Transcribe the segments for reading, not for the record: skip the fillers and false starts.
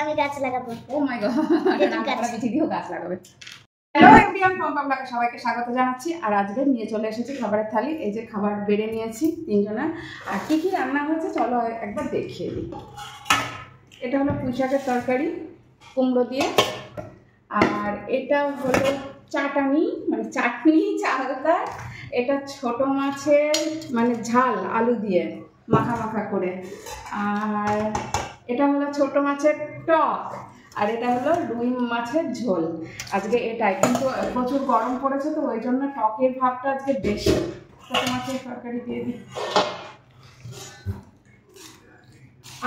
আমি গাছ লাগাবো। ও মাই গড, আমরা বিচি দিয়েও গাছ লাগাবে। হ্যালো এভরিওয়ান, আপনাকে সবাইকে স্বাগত জানাচ্ছি। আর আজকে নিয়ে চলে এসেছি খাবারের থালি। এই যে খাবার বেড়ে নিয়েছি তিনজনের। আর কি কি রান্না হয়েছে চলো একবার দেখিয়ে দিই। এটা হলো পুঁই শাকের তরকারি কুমড়ো দিয়ে। আর এটা হলো চাটনি, মানে চাটনি চালটা। এটা ছোট মাছের মানে ঝাল আলু দিয়ে মাখা মাখা করে। আর এটা হলো ছোট মাছের টক। আর এটা হলো রুই মাছের ঝোল। আজকে এটাই, কিন্তু প্রচুর গরম পড়েছে তো ওই জন্য টকের ভাবটা আজকে বেশি। ছোট মাছের তরকারি দিয়ে দিই।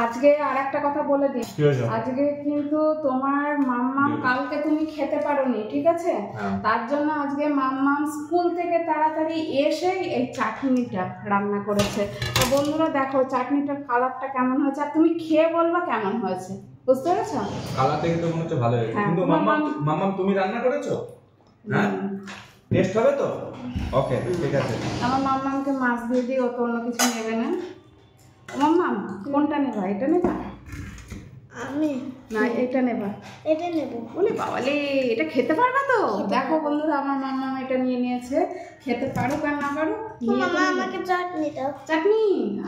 আজকে আর একটা কথা বলে দিই, আজকে কিন্তু তোমার মাম্মাম কালকে তুমি খেতে পারোনি, ঠিক আছে? তার জন্য আজকে মাম্মাম স্কুল থেকে তাড়াতাড়ি এসেই এই চাটনিটা রান্না করেছে। তো বন্ধুরা দেখো চাটনিটার কালারটা কেমন হয়েছে, আর তুমি খেয়ে বলবা কেমন হয়েছে, বুঝতে পেরেছো? কালারটা কিন্তু মনে হচ্ছে ভালো হয়েছে। কিন্তু মাম্মাম তুমি রান্না করেছো? হ্যাঁ, টেস্ট হবে তো? ওকে, ঠিক আছে। আমার মাম্মামকে মাছ দিয়ে দিই, ও তো অন্য কিছু নেবে না। মাম্মাম কোনটা নেবা? এটা নেবা? আমি না এটা নেবা? এটা নেব। বলে বাবালে, এটা খেতে পারবে তো? দেখো বন্ধুরা, আমার মাম্মাম এটা নিয়ে নিয়েছে। খেতে পারুক আর না পারুক, মামা আমাকে চাটনি দাও। চাটনি?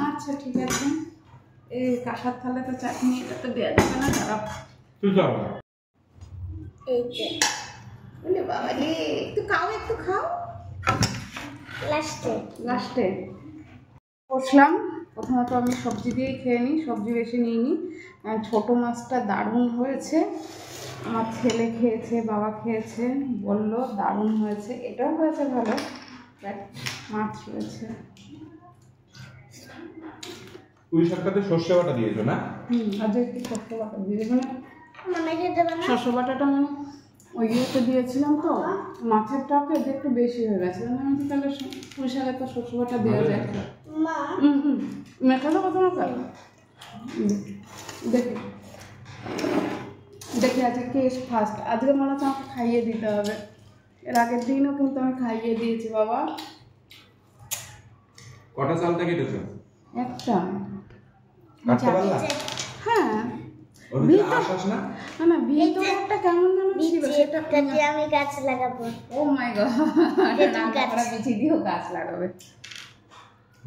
আচ্ছা ঠিক আছে। এই কাঁসার থালে তো চাটনি, এটা তো দেওয়া যাবে না, খারাপ। এই যে বলে বাবালে, একটু খাও, একটু খাও। লাস্টে বসলাম। প্রথমত আমি সবজি দিয়েই খেয়ে নিই, সবজি বেশি নিইনি। ছোট মাছটা দারুণ হয়েছে। আমার ছেলে খেয়েছে, বাবা খেয়েছে, বললো দারুণ হয়েছে। এটাও হয়েছে ভালো, বাট মাছ রয়েছে। পুঁই শাকটাতে সর্ষে বাটা দিয়েছো না? আজকে একটু সর্ষে বাটা দিয়ে দেবো না? মামা খেতে দেবে না? সর্ষে বাটাটা মানে ওই ইয়েতে দিয়েছিলাম তো, মাছের টকে একটু বেশি হয়ে গেছে। আমি তাহলে পুঁই শাকে তো সর্ষে বাটা দেওয়া যায়। মা মেখালো কত মাখা? দেখি দেখি আজকে কে ফার্স্ট। আজকে মনে হচ্ছে আমাকে খাইয়ে দিতে হবে। এর আগের দিনও কিন্তু আমি খাইয়ে দিয়েছি বাবা। কটা চালটা কেটেছো? একটা। কাটতে পারলা? হ্যাঁ। ওর ভিতরে আশ্বাস না? না ভিতরে একটা কেমন যেন ছিল, সেটা আমি গাছ লাগাবো। ও মাই গড, আমরা বিচি দিয়েও গাছ লাগাবে।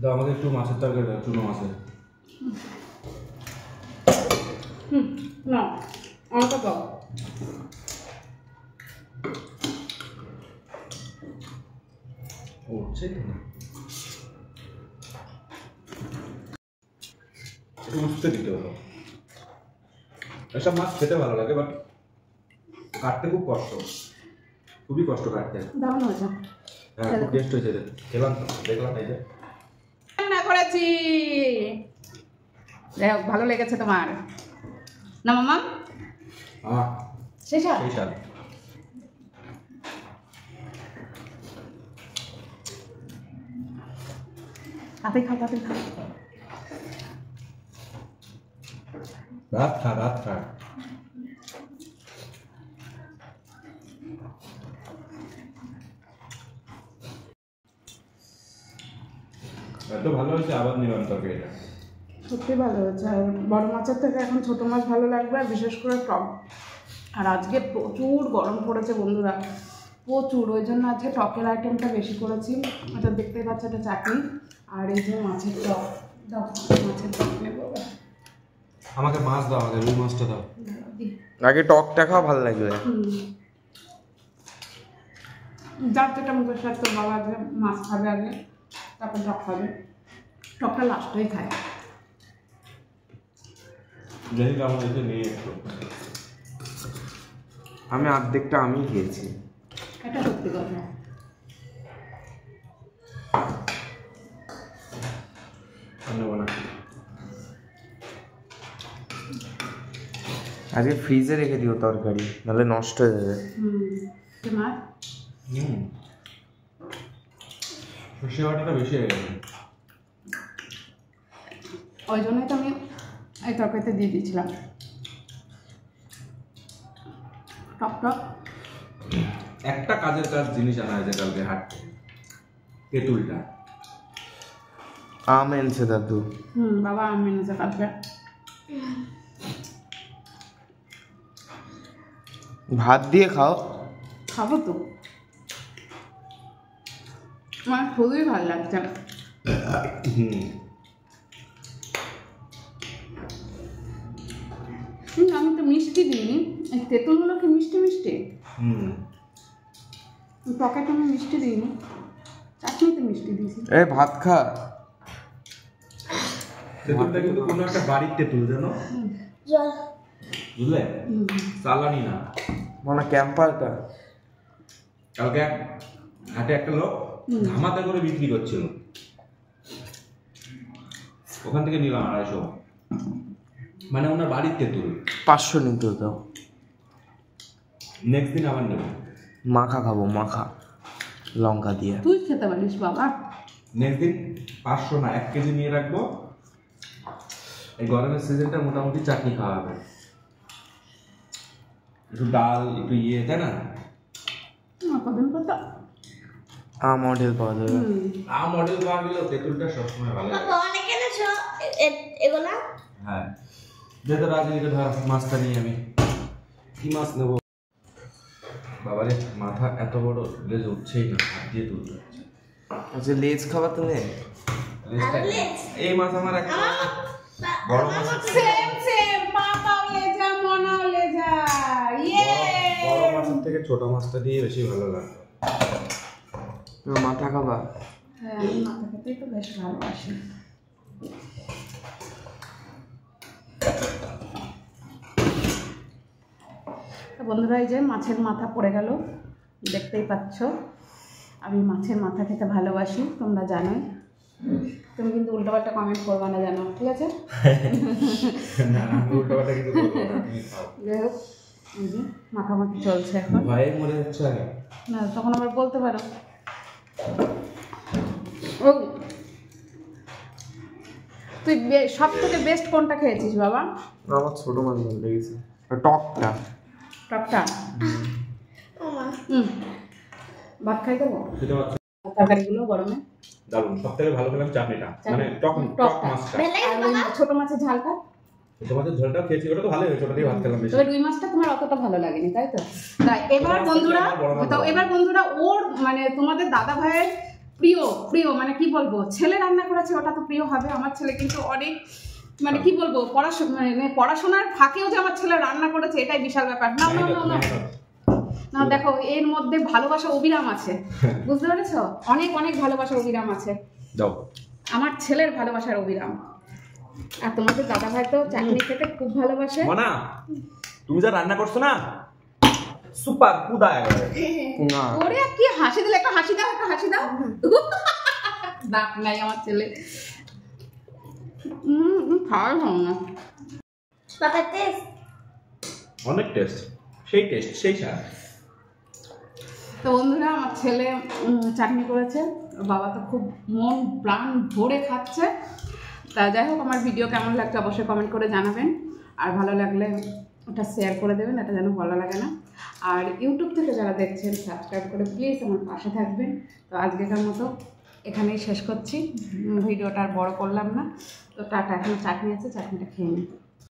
দাও আমাকে একটু মাছের তরকারি দাও, চুনো মাছের। না আমাকে দাও। উঠছে না, একটু উঠতে দিতে হলো। এসব মাছ খেতে ভালো লাগে, বাট কাটতে খুব কষ্ট, খুবই কষ্ট কাটতে। দারুণ হয়েছে। হ্যাঁ, খুব টেস্ট হয়েছে। খেলাম তো, দেখলাম এই যে রান্না করেছি। যাই হোক, ভালো লেগেছে তোমার না মামা? সেই স্বাদ। তাতে খাও, তাতে খাও। রাত খা। এত ভালো হয়েছে, আবার নিলাম তরকারিটা। সত্যি ভালো হয়েছে। আর বড় মাছের থেকে এখন ছোট মাছ ভালো লাগবে, আর বিশেষ করে টক। আর আজকে প্রচুর গরম পড়েছে বন্ধুরা, প্রচুর। ওই জন্য আজকে টকের আইটেমটা বেশি করেছি। এটা দেখতে পাচ্ছ, এটা চাটনি। আর এই যে মাছের টক। দাও মাছের টক নেবো। আমাকে মাছ দাও, আমাকে রুই মাছটা দাও। আগে টকটা খাওয়া ভালো লাগবে। যার যেটা মুখের স্বাদ, তোর বাবা আগে মাছ খাবে আগে, তারপর টক খাবে। টকটা লাস্টেই খায়। দেখি কেমন হয়েছে, নিয়ে একটু। আমি অর্ধেকটা আমি খেয়েছি। এটা সত্যি কথা। আজকে ফ্রিজে রেখে দিও তরকারি, নাহলে নষ্ট হয়ে যাবে। তোমার সর্ষে বাটাটা বেশি হয়ে গেছে, ওই জন্যই তো আমি এই তরকারিতে দিয়ে দিয়েছিলাম। টক টক। একটা কাজের কাজ জিনিস আনা হয়েছে কালকে হাট থেকে, তেঁতুলটা। আম এনেছে দাদু। বাবা আম এনেছে কালকে। ভাত দিয়ে খাও। খাবো তো, আমার খুবই ভালো লাগছে। আমি তো মিষ্টি দিইনি, এই তেঁতুলগুলো কি মিষ্টি মিষ্টি, পকেটে আমি মিষ্টি দিইনি, চাটনিতে মিষ্টি দিয়েছি। এ ভাত খা। তেঁতুলটা কিন্তু কোনো একটা বাড়ির তেঁতুল জানো, জল বুঝলে, চালানি না। মানে ক্যাম্পারটা কালকে হাটে একটা লোক ধামাতে করে বিক্রি করছিল, ওখান থেকে নিলাম 250, মানে ওনার বাড়ির তেঁতুল। 500 নিতে দাও। নেক্সট দিন আবার নেব, মাখা খাবো, মাখা লঙ্কা দিয়ে। তুই খেতে পারিস বাবা। নেক্সট দিন 500 না 1 কেজি নিয়ে রাখবো। এই গরমের সিজনটা মোটামুটি চাটনি খাওয়া হবে, একটু ডাল একটু ইয়ে, তাই না? কদিন পর তো মডেল পাওয়া যাবে। মডেল পাওয়া গেলেও তেঁতুলটা সবসময় ভালো লাগে। বাবা অনেক এনেছো এগুলা। হ্যাঁ, যেহেতু রাজনীতি ধর মাছটা নিয়ে আমি কি মাছ নেবো। বাবারে মাথা এত বড়, লেজ উঠছেই না, হাত দিয়ে তুলতে হচ্ছে। আচ্ছা লেজ খাবার তুমি? লেজটা এই মাছ আমার একটা বড় মাছ, সেম সেম, পাপাও লেজা মনাও লেজা, ইয়ে। বড় মাছের থেকে ছোট মাছটা দিয়ে বেশি ভালো লাগে। তুমি মাথা খাবা? হ্যাঁ, আমি মাথা খেতেই তো বেশ ভালোবাসি। বন্ধুরা, এই যে মাছের মাথা পড়ে গেল, দেখতেই পাচ্ছ। আমি মাছের মাথা খেতে ভালোবাসি, তোমরা জানোই। তুমি কিন্তু উল্টোপাল্টা কমেন্ট করবা না, জানো, ঠিক আছে? না, উল্টোপাল্টা কিছু বলবো না, তুমি খাও। যাই হোক, এই যে মাখামাখি চলছে এখন। ভয়ে মরে যাচ্ছে আগে। না, তখন আবার বলতে পারো। ও, তুই সব থেকে বেস্ট কোনটা খেয়েছিস বাবা? আমার ছোট মাছ ভালো লেগেছে, টকটা। টকটা? ভাত খাই দেবো? খেতে পারছো? তরকারিগুলো গরমে দারুণ, সব থেকে ভালো পেলাম চাটনিটা, মানে টক টক মাছটা। আর ওই ছোট মাছের ঝালটা। তোমাদের ঝোলটাও খেয়েছি, ওটা তো ভালোই হয়েছে, ওটা দিয়ে ভাত খেলাম বেশি। তবে রুই মাছটা তোমার অতটা ভালো লাগেনি, তাই তো? তাই এবার বন্ধুরা ওর মানে তোমাদের দাদা ভাইয়ের প্রিয় প্রিয় মানে কি বলবো, ছেলে রান্না করেছে, ওটা তো প্রিয় হবে। আমার ছেলে কিন্তু অনেক মানে কি বলবো, পড়াশোনার ফাঁকেও যে আমার ছেলে রান্না করেছে, এটাই বিশাল ব্যাপার। না না না না না, দেখো এর মধ্যে ভালোবাসা অবিরাম আছে, বুঝতে পেরেছো? অনেক অনেক ভালোবাসা অবিরাম আছে। দাও। আমার ছেলের ভালোবাসার অবিরাম। আর তোমাদের দাদা ভাই তো চাটনি খেতে খুব ভালোবাসে। মনা, তুমি যা রান্না করছো না, সুপার পুদা একবারে। না ওরে কি হাসি দিলে, একটা হাসি দাও, একটা হাসি দাও। দাঁত নাই আমার ছেলে। খাওয়াই ভালো না। বাবা টেস্ট অনেক টেস্ট, সেই টেস্ট, সেই স্বাদ। তো বন্ধুরা, আমার ছেলে চাটনি করেছে, বাবা তো খুব মন প্রাণ ভরে খাচ্ছে। তা যাই হোক, আমার ভিডিও কেমন লাগছে অবশ্যই কমেন্ট করে জানাবেন, আর ভালো লাগলে ওটা শেয়ার করে দেবেন, এটা যেন ভালো লাগে না। আর ইউটিউব থেকে যারা দেখছেন, সাবস্ক্রাইব করে প্লিজ আমার পাশে থাকবেন। তো আজকেকার মতো এখানেই শেষ করছি, ভিডিওটা আর বড় করলাম না। তো টাটা, এখন চাটনি আছে, চাটনিটা খেয়ে নিই।